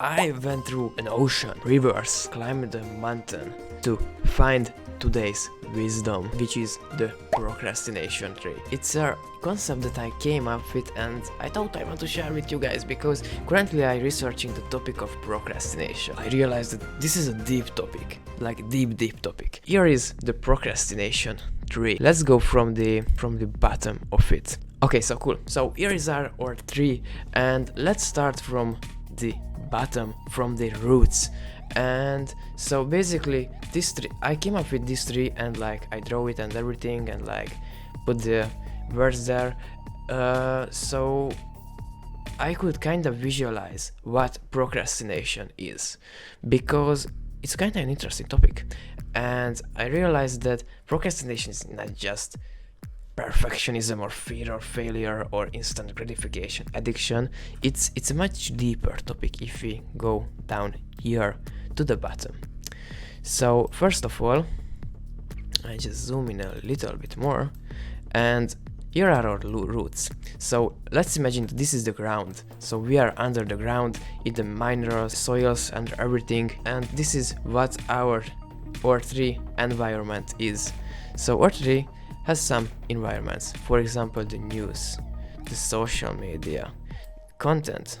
I went through an ocean, rivers, climbed a mountain to find today's wisdom, which is the procrastination tree. It's a concept that I came up with and I thought I want to share with you guys because currently I'm researching the topic of procrastination. I realized that this is a deep topic, like deep topic. Here is the procrastination tree. Let's go from the bottom of it. Okay, so cool. So here is our tree and let's start from the bottom, from the roots. And so basically this tree, I came up with this tree and like I draw it and everything and like put the words there, so I could kind of visualize what procrastination is, because it's kind of an interesting topic. And I realized that procrastination is not just perfectionism or fear or failure or instant gratification addiction. It's a much deeper topic if we go down here to the bottom. So first of all, I just zoom in a little bit more and here are our roots. So let's imagine that this is the ground. So we are under the ground in the minerals, soils and everything, and this is what our tree environment is. So our tree has some environments, for example the news, the social media, content,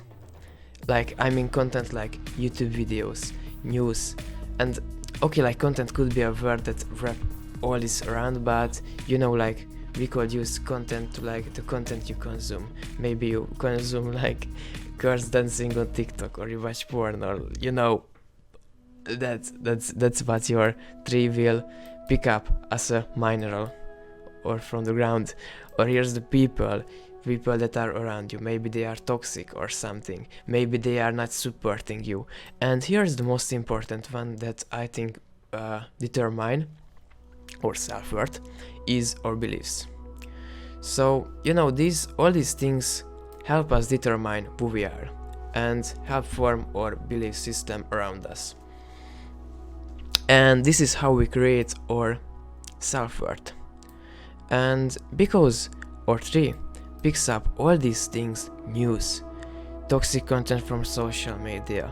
like content like YouTube videos, news, and okay, like content could be a word that wrap all this around, but you know, like we could use content to like the content you consume. Maybe you consume like girls dancing on TikTok, or you watch porn, or you know, that's what your tree will pick up as a mineral or from the ground. Or here's the people that are around you. Maybe they are toxic or something, maybe they are not supporting you. And here's the most important one that I think determine our self-worth is our beliefs. So you know, all these things help us determine who we are and help form our belief system around us. And this is how we create our self-worth. And because our tree picks up all these things, news, toxic content from social media,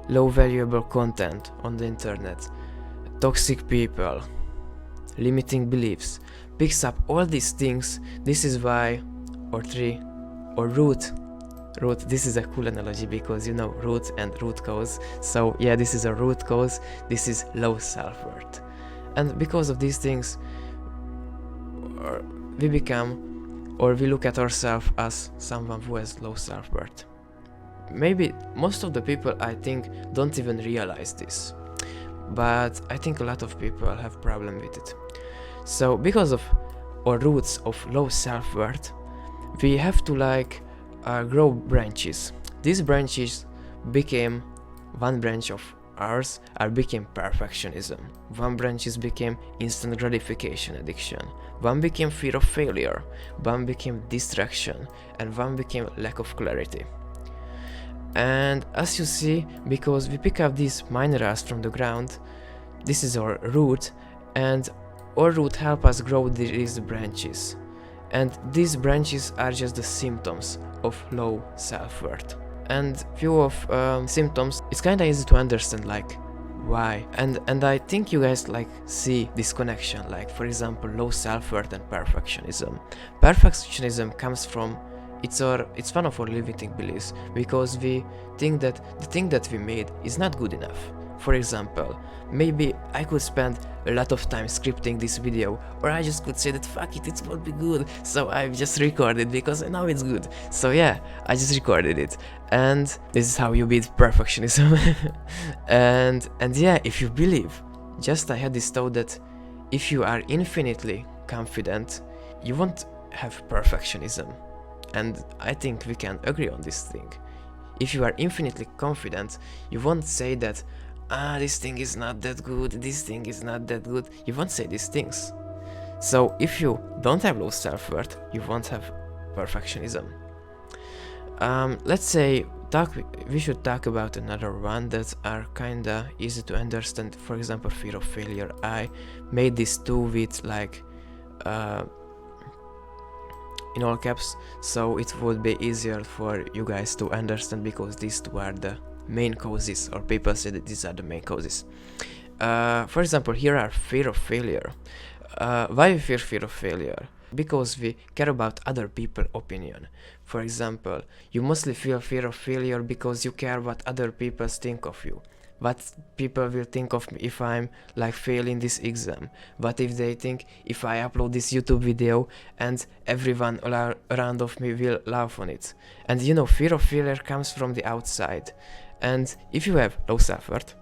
low valuable content on the internet, toxic people, limiting beliefs, picks up all these things. This is why our tree, or root, this is a cool analogy because you know root and root cause. So yeah, this is a root cause, this is low self-worth. And because of these things, we become, or we look at ourselves as someone who has low self-worth. Maybe most of the people, I think, don't even realize this, but I think a lot of people have problem with it. So because of our roots of low self-worth, we have to like grow branches. These branches became, one branch of ours became perfectionism, one branches became instant gratification addiction, one became fear of failure, one became distraction, and one became lack of clarity. And as you see, because we pick up these minerals from the ground, this is our root, and our root help us grow these branches. And these branches are just the symptoms of low self-worth. And few of symptoms, it's kinda easy to understand like why. And I think you guys like see this connection, like for example low self-worth and perfectionism. Perfectionism comes from, it's one of our limiting beliefs, because we think that the thing that we made is not good enough. For example, maybe I could spend a lot of time scripting this video, or I just could say that fuck it, it won't be good, so I just recorded because I know it's good. So yeah, I just recorded it. And this is how you beat perfectionism. and yeah, if you believe, just I had this thought that if you are infinitely confident, you won't have perfectionism. And I think we can agree on this thing. If you are infinitely confident, you won't say that this thing is not that good, this thing is not that good. You won't say these things. So if you don't have low self-worth, you won't have perfectionism. Let's say we should talk about another one that are kinda easy to understand. For example, fear of failure. I made this two with like in all caps, so it would be easier for you guys to understand, because these two are the main causes, or people say that these are the main causes. For example, here are fear of failure. Why we fear of failure? Because we care about other people's opinion. For example, you mostly feel fear of failure because you care what other people think of you. What people will think of me if I'm like failing this exam? What if they think if I upload this YouTube video and everyone around of me will laugh on it? And you know, fear of failure comes from the outside. And if you have low self-worth,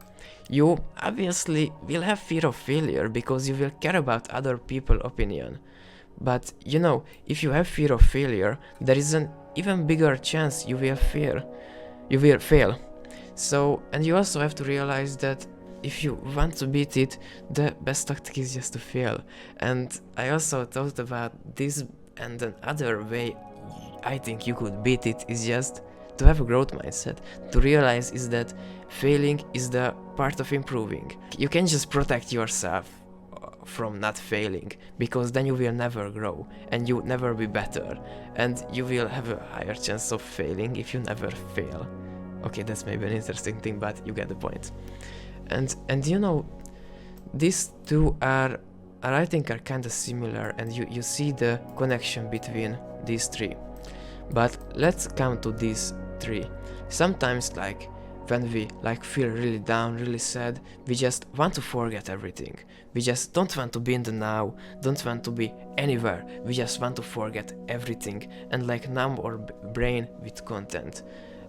you obviously will have fear of failure because you will care about other people's opinion. But you know, if you have fear of failure, there is an even bigger chance you will fail. So, and you also have to realize that if you want to beat it, the best tactic is just to fail. And I also thought about this, and another way I think you could beat it is just to have a growth mindset, to realize is that failing is the part of improving. You can just protect yourself from not failing, because then you will never grow and you never be better, and you will have a higher chance of failing if you never fail. Okay, that's maybe an interesting thing, but you get the point. And you know, these two are I think are kind of similar, and you see the connection between these three. But let's come to these three. Sometimes, like when we like feel really down, really sad, we just want to forget everything. We just don't want to be in the now, don't want to be anywhere. We just want to forget everything and like numb our brain with content.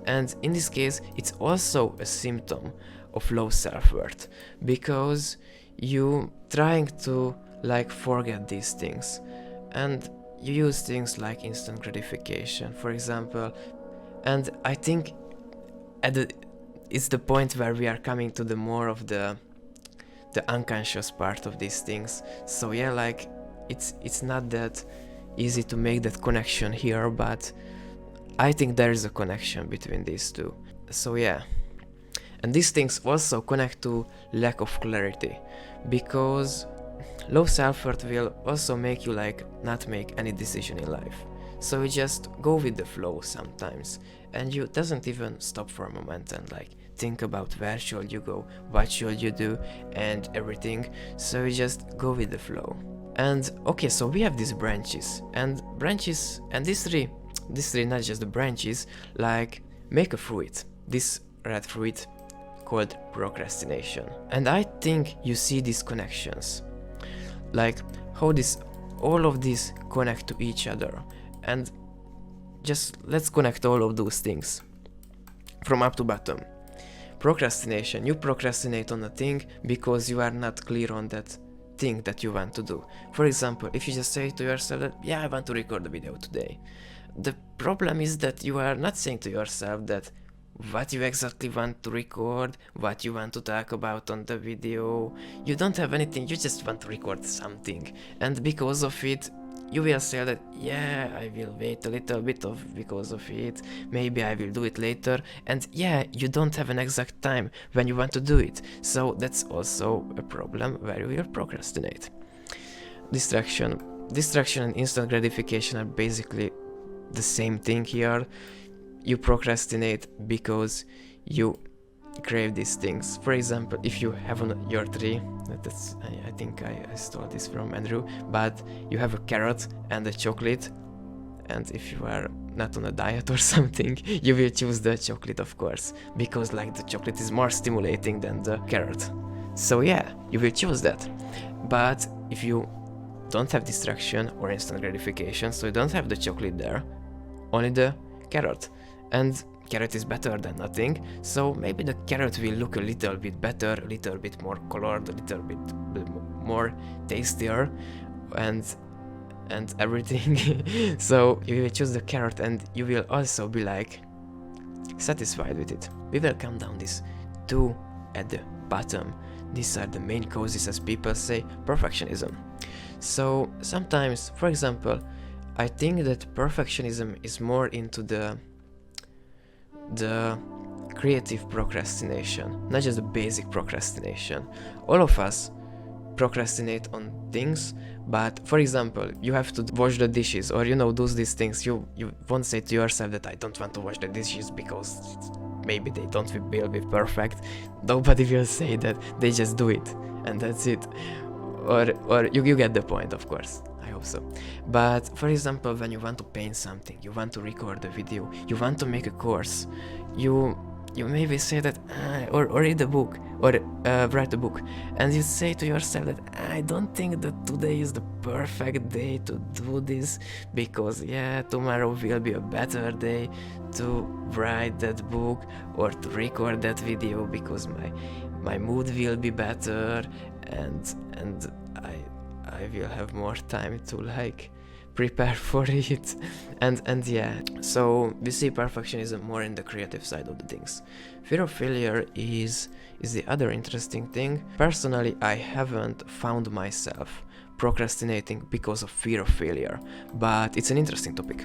And in this case, it's also a symptom of low self-worth, because you trying to like forget these things, and you use things like instant gratification, for example. And I think it's the point where we are coming to the more of the unconscious part of these things. So yeah, like it's not that easy to make that connection here, but I think there is a connection between these two. So yeah, and these things also connect to lack of clarity, because low self-worth will also make you like not make any decision in life. So you just go with the flow sometimes, and you doesn't even stop for a moment and like think about where should you go, what should you do, and everything. So you just go with the flow. And okay, so we have these branches, and these three, not just the branches, like make a fruit, this red fruit called procrastination. And I think you see these connections, like how all of these connect to each other. And just let's connect all of those things from up to bottom. Procrastination, you procrastinate on a thing because you are not clear on that thing that you want to do. For example, if you just say to yourself that, yeah, I want to record a video today. The problem is that you are not saying to yourself that what you exactly want to record, what you want to talk about on the video. You don't have anything, you just want to record something. And because of it, you will say that, yeah, I will wait a little bit because of it, maybe I will do it later, and yeah, you don't have an exact time when you want to do it. So that's also a problem where you will procrastinate. Distraction and instant gratification are basically the same thing here. You procrastinate because you crave these things. For example, if you have on your tree, I think I stole this from Andrew, but you have a carrot and a chocolate, and if you are not on a diet or something, you will choose the chocolate, of course, because like the chocolate is more stimulating than the carrot. So yeah, you will choose that. But if you don't have distraction or instant gratification, so you don't have the chocolate there, only the carrot, and carrot is better than nothing, so maybe the carrot will look a little bit better, a little bit more colored, a little bit more tastier, and everything. So you will choose the carrot, and you will also be like satisfied with it. We will come down these two at the bottom. These are the main causes, as people say, perfectionism. So sometimes, for example, I think that perfectionism is more into the creative procrastination, not just the basic procrastination. All of us procrastinate on things, but for example, you have to wash the dishes, or do these things. You won't say to yourself that I don't want to wash the dishes because maybe they don't will be perfect. Nobody will say that, they just do it and that's it. Or you get the point, of course. I hope so. But for example, when you want to paint something, you want to record a video, you want to make a course, you maybe say that or read a book or write a book, and you say to yourself that I don't think that today is the perfect day to do this, because yeah, tomorrow will be a better day to write that book or to record that video, because my mood will be better, and I will have more time to like prepare for it. And yeah, so we see perfectionism more in the creative side of the things. Fear of failure is the other interesting thing. Personally, I haven't found myself procrastinating because of fear of failure, but it's an interesting topic.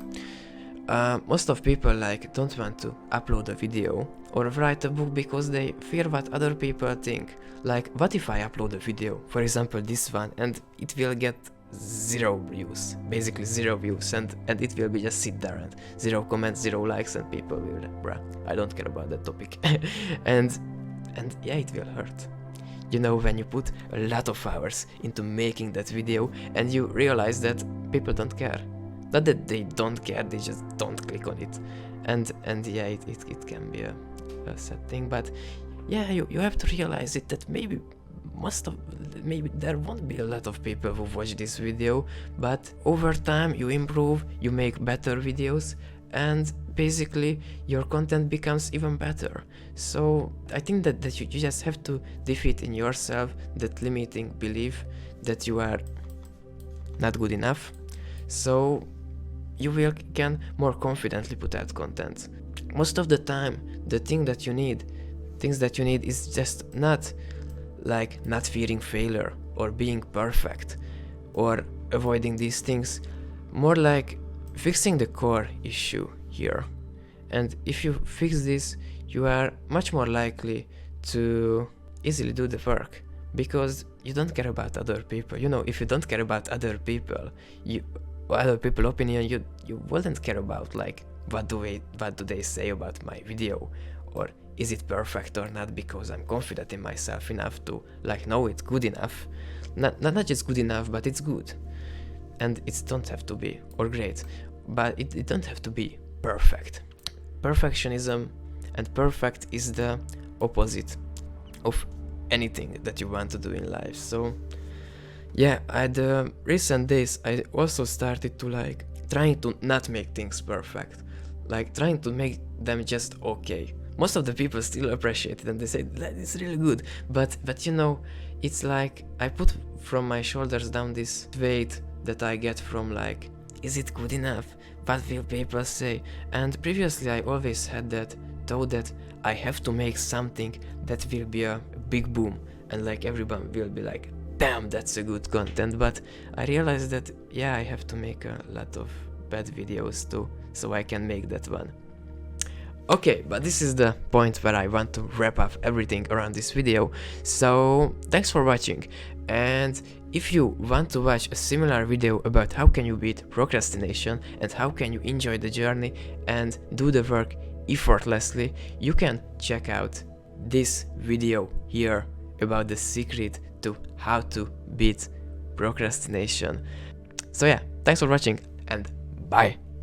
Most of people like don't want to upload a video or write a book because they fear what other people think. Like, what if I upload a video, for example this one, and it will get 0 views, basically 0 views, and it will be just sit there and 0 comments, 0 likes, and people will like, bruh, I don't care about that topic. and yeah, it will hurt. You know, when you put a lot of hours into making that video and you realize that people don't care. Not that they don't care, they just don't click on it. And yeah, it can be a sad thing, but yeah, you have to realize it, that maybe there won't be a lot of people who watch this video, but over time you improve, you make better videos, and basically your content becomes even better. So I think that you just have to defeat in yourself that limiting belief that you are not good enough, so you can more confidently put out content. Most of the time, the things that you need is just not like not fearing failure or being perfect or avoiding these things, more like fixing the core issue here. And if you fix this, you are much more likely to easily do the work, because you don't care about other people. You know, if you don't care about other people opinion, you wouldn't care about like what do they say about my video, or is it perfect or not, because I'm confident in myself enough to like know it's good enough. Not just good enough, but it's good. And it don't have to be, or great, but it don't have to be perfect. Perfectionism and perfect is the opposite of anything that you want to do in life. So yeah, at the recent days I also started to like trying to not make things perfect, like trying to make them just okay. Most of the people still appreciate it and they say that it's really good, but you know, it's like I put from my shoulders down this weight that I get from like, is it good enough? What will people say? And previously I always had that thought that I have to make something that will be a big boom, and like everyone will be like, damn, that's a good content. But I realized that yeah, I have to make a lot of bad videos too, so I can make that one. Okay, but this is the point where I want to wrap up everything around this video. So thanks for watching, and if you want to watch a similar video about how can you beat procrastination and how can you enjoy the journey and do the work effortlessly, you can check out this video here about the secret to how to beat procrastination. So yeah, thanks for watching and bye.